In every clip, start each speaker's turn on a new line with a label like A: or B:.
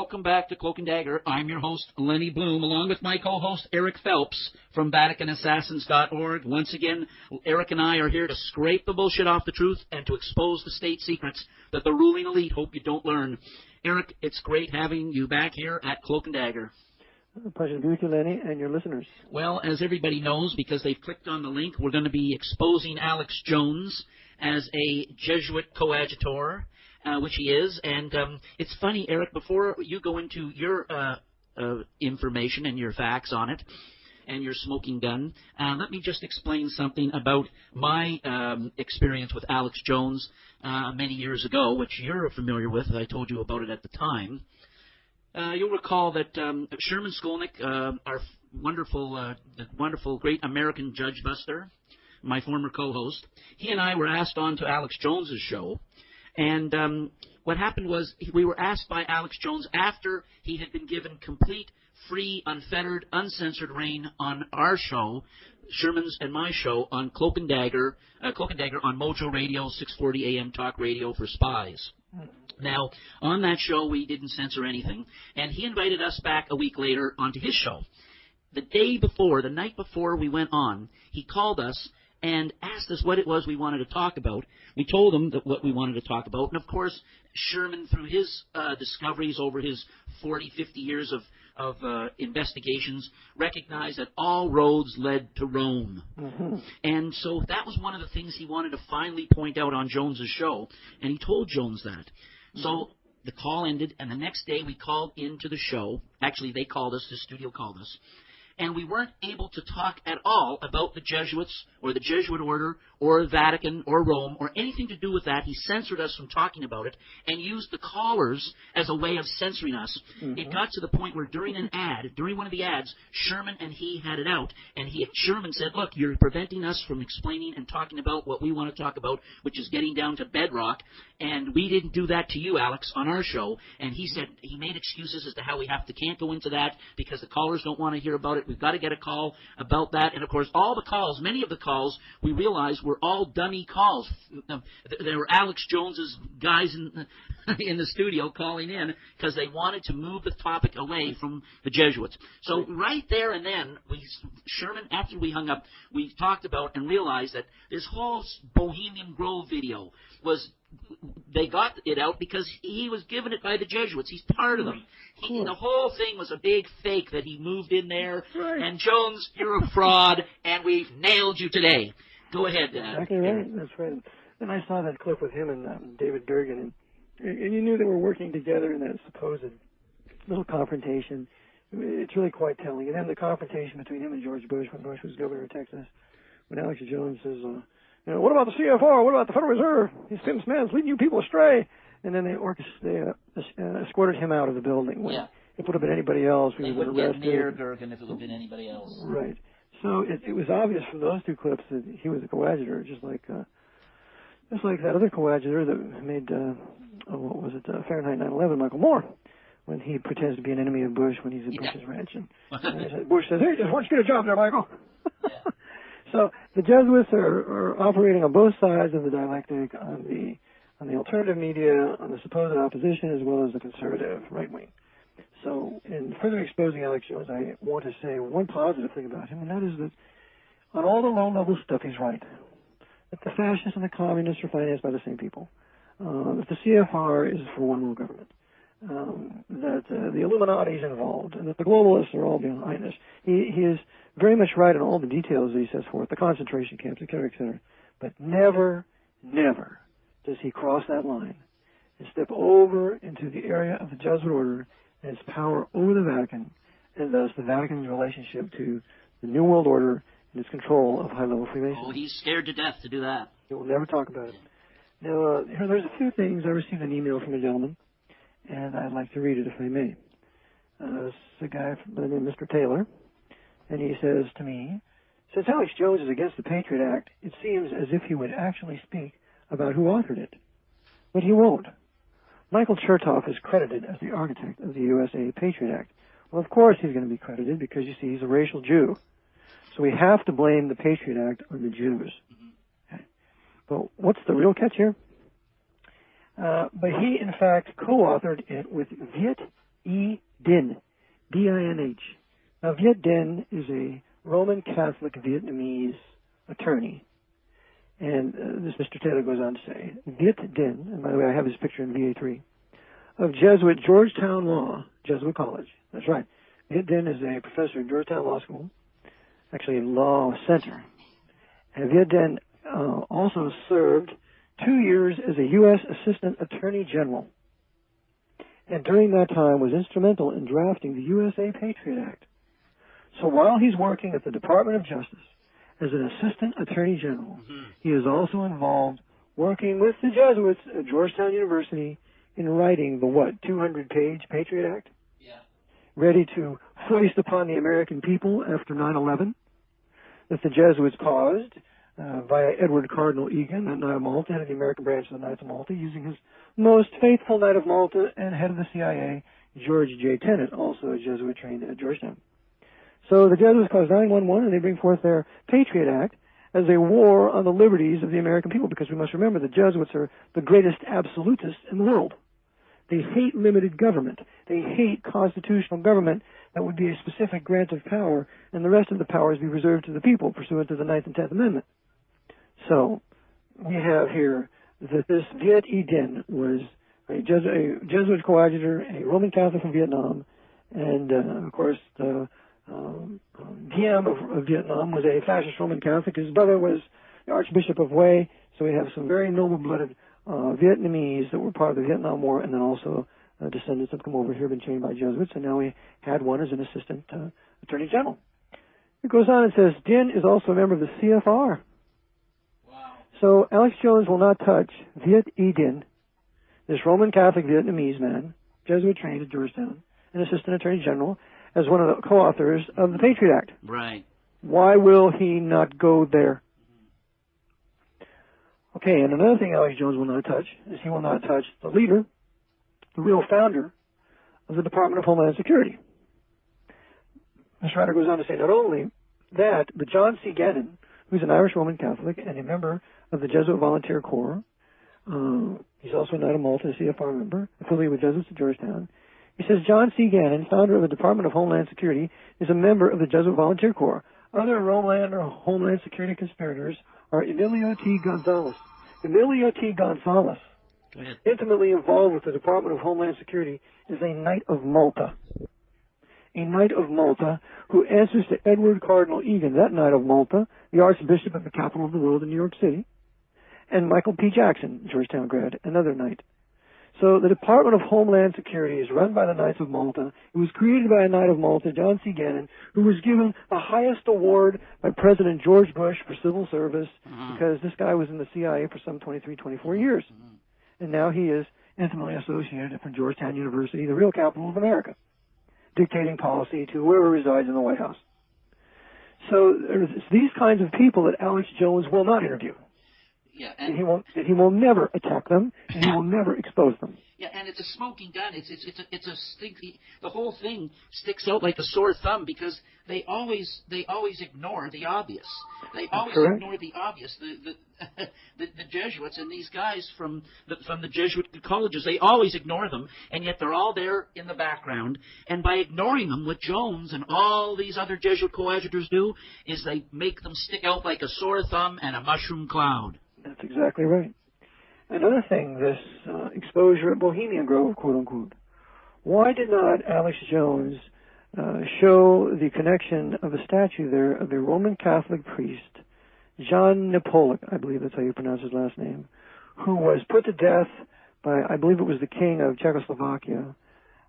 A: welcome back to Cloak and Dagger. I'm your host, Lenny Bloom, along with my co-host, Eric Phelps from VaticanAssassins.org. Once again, Eric and I are here to scrape the bullshit off the truth and to expose the state secrets that the ruling elite hope you don't learn. Eric, it's great having you back here at Cloak and Dagger.
B: A pleasure to be with you, Lenny, and your listeners.
A: Well, as everybody knows, because they've clicked on the link, we're going to be exposing Alex Jones as a Jesuit coadjutor, which he is. And it's funny, Eric, before you go into your information and your facts on it and your smoking gun, let me just explain something about my experience with Alex Jones many years ago, which you're familiar with. I told you about it at the time. You'll recall that Sherman Skolnick, our wonderful, great American judge buster, my former co-host, he and I were asked on to Alex Jones's show. And what happened was we were asked by Alex Jones after he had been given complete, free, unfettered, uncensored reign on our show, Sherman's and my show, on Cloak and Dagger on Mojo Radio, 640 AM talk radio for spies. Now, on that show, we didn't censor anything, and he invited us back a week later onto his show. The night before we went on, he called us and asked us what it was we wanted to talk about. We told him what we wanted to talk about, and of course, Sherman, through his discoveries over his 40, 50 years of investigations, recognized that all roads led to Rome. Mm-hmm. And so that was one of the things he wanted to finally point out on Jones's show, and he told Jones that. Mm-hmm. So the call ended, and the next day we called into the show. Actually, they called us, the studio called us. And we weren't able to talk at all about the Jesuits or the Jesuit order or Vatican or Rome or anything to do with that. He censored us from talking about it and used the callers as a way of censoring us. Mm-hmm. It got to the point where during one of the ads, Sherman and he had it out. And Sherman said, look, you're preventing us from explaining and talking about what we want to talk about, which is getting down to bedrock. And we didn't do that to you, Alex, on our show. And he said he made excuses as to how we can't go into that because the callers don't want to hear about it. We've got to get a call about that. And, of course, many of the calls, we realized were all dummy calls. There were Alex Jones's guys in the studio calling in because they wanted to move the topic away from the Jesuits. So right there and then, Sherman, after we hung up, we talked about and realized that this whole Bohemian Grove video they got it out because he was given it by the Jesuits. He's part of them. The whole thing was a big fake that he moved in there. Right. And Jones, you're a fraud, and we've nailed you today. Go ahead.
B: Exactly right. That's right. And I saw that clip with him and David Durgan, and you knew they were working together in that supposed little confrontation. It's really quite telling. And then the confrontation between him and George Bush when Bush was governor of Texas, when Alex Jones says, what about the CFR? What about the Federal Reserve? These famous men leading you people astray. And then they escorted him out of the building. When If it would have been anybody else, we would have been arrested.
A: They wouldn't get near Durgan if it would have been anybody else.
B: Right. So it was obvious from those two clips that he was a coadjutor, just like that other coadjutor that made Fahrenheit 9/11, Michael Moore, when he pretends to be an enemy of Bush when he's at Bush's ranch, and Bush says, "Hey, just why don't you get a job there, Michael?" So the Jesuits are operating on both sides of the dialectic, on the alternative media, on the supposed opposition, as well as the conservative right wing. So in further exposing Alex Jones, I want to say one positive thing about him, and that is that on all the low-level stuff, he's right. That the fascists and the communists are financed by the same people. That the CFR is for one world government. That the Illuminati is involved, and that the globalists are all behind this. He is very much right in all the details that he sets forth, the concentration camps, et cetera, but never does he cross that line and step over into the area of the Jesuit order and its power over the Vatican, and thus the Vatican's relationship to the New World Order and its control of high-level Freemasonry.
A: Oh, he's scared to death to do that.
B: He will never talk about it. Now, there's a few things. I received an email from a gentleman, and I'd like to read it if I may. It's a guy by the name of Mr. Taylor, and he says to me, since Alex Jones is against the Patriot Act, it seems as if he would actually speak about who authored it. But he won't. Michael Chertoff is credited as the architect of the USA Patriot Act. Well, of course he's going to be credited because, you see, he's a racial Jew. So we have to blame the Patriot Act on the Jews. Okay. But what's the real catch here? But he, in fact, co-authored it with Viet E. Din, D-I-N-H. Now, Viet Din is a Roman Catholic Vietnamese attorney. And this Mr. Taylor goes on to say, Viet Din, and by the way, I have his picture in VA3, of Jesuit Georgetown Law, Jesuit College. That's right. Viet Din is a professor at Georgetown Law School, actually a law center. And Viet Din also served 2 years as a U.S. Assistant Attorney General. And during that time was instrumental in drafting the USA Patriot Act. So while he's working at the Department of Justice as an Assistant Attorney General, he is also involved working with the Jesuits at Georgetown University in writing the, 200-page Patriot Act?
A: Yeah.
B: Ready to foist upon the American people after 9/11 that the Jesuits caused via Edward Cardinal Egan, that Knight of Malta, head of the American branch of the Knights of Malta, using his most faithful Knight of Malta and head of the CIA, George J. Tenet, also a Jesuit trained at Georgetown. So the Jesuits caused 9/11, and they bring forth their Patriot Act as a war on the liberties of the American people, because we must remember the Jesuits are the greatest absolutists in the world. They hate limited government. They hate constitutional government that would be a specific grant of power, and the rest of the powers be reserved to the people pursuant to the 9th and 10th Amendment. So we have here that this Viet E. Din was a Jesuit coadjutor, a Roman Catholic from Vietnam, and of course the DM of Vietnam was a fascist Roman Catholic. His brother was the Archbishop of Hue, so we have some very noble-blooded Vietnamese that were part of the Vietnam War, and then also descendants that come over here, been trained by Jesuits, and now we had one as an Assistant Attorney General. It goes on and says, Din is also a member of the CFR.
A: Wow.
B: So Alex Jones will not touch Viet E. Din, this Roman Catholic Vietnamese man, Jesuit trained at Georgetown, an Assistant Attorney General, as one of the co-authors of the Patriot Act.
A: Right.
B: Why will he not go there? Okay, and another thing Alex Jones will not touch is he will not touch the leader, the real founder of the Department of Homeland Security. This writer goes on to say not only that, but John C. Gannon, who's an Irish Roman Catholic and a member of the Jesuit Volunteer Corps, he's also a Knight of Malta, a CFR member, affiliated with Jesuits at Georgetown. He says John C. Gannon, founder of the Department of Homeland Security, is a member of the Jesuit Volunteer Corps. Other Homeland Security conspirators are Emilio T. Gonzalez. Emilio T. Gonzalez, intimately involved with the Department of Homeland Security, is a Knight of Malta. A Knight of Malta who answers to Edward Cardinal Egan, that Knight of Malta, the Archbishop of the capital of the world in New York City, and Michael P. Jackson, Georgetown grad, another Knight. So the Department of Homeland Security is run by the Knights of Malta. It was created by a Knight of Malta, John C. Gannon, who was given the highest award by President George Bush for civil service because this guy was in the CIA for some 23, 24 years. And now he is intimately associated with Georgetown University, the real capital of America, dictating policy to whoever resides in the White House. So there's these kinds of people that Alex Jones will not interview.
A: Yeah,
B: and he will never attack them, and he will never expose them.
A: Yeah, and it's a smoking gun. It's a stinky. The whole thing sticks out like a sore thumb because they always ignore the obvious. They always ignore the obvious. The Jesuits and these guys from the Jesuit colleges, they always ignore them, and yet they're all there in the background. And by ignoring them, what Jones and all these other Jesuit coadjutors do is they make them stick out like a sore thumb and a mushroom cloud.
B: That's exactly right. Another thing, this exposure at Bohemian Grove, quote-unquote. Why did not Alex Jones show the connection of a statue there of a Roman Catholic priest, Jan Nepolek, I believe that's how you pronounce his last name, who was put to death by, I believe it was the king of Czechoslovakia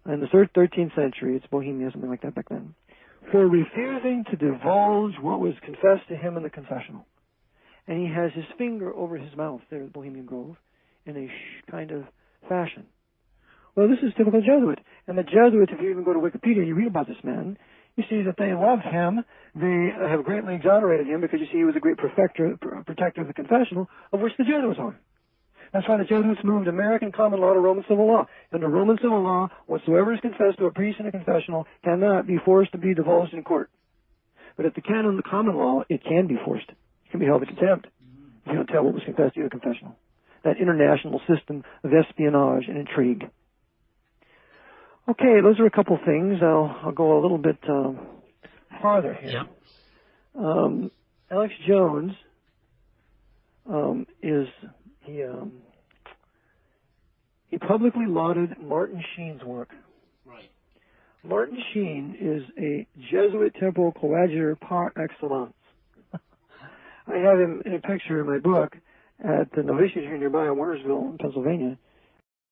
B: in the 13th century, it's Bohemia, something like that back then, for refusing to divulge what was confessed to him in the confessional. And he has his finger over his mouth there at Bohemian Grove in a kind of fashion. Well, this is typical Jesuit. And the Jesuits, if you even go to Wikipedia and you read about this man, you see that they love him. They have greatly exonerated him because you see he was a great protector of the confessional, of which the Jesuits are. That's why the Jesuits moved American common law to Roman civil law. Under Roman civil law, whatsoever is confessed to a priest in a confessional cannot be forced to be divulged in court. But at the canon of the common law, it can be forced. It can be held in contempt if you don't tell what was confessed to you in a confessional. That international system of espionage and intrigue. Okay, those are a couple things. I'll go a little bit farther here.
A: Yeah.
B: Alex Jones he publicly lauded Martin Sheen's work.
A: Right.
B: Martin Sheen is a Jesuit temple coadjutor par excellence. I have him in a picture in my book at the novitiate here nearby in Warnersville, Pennsylvania.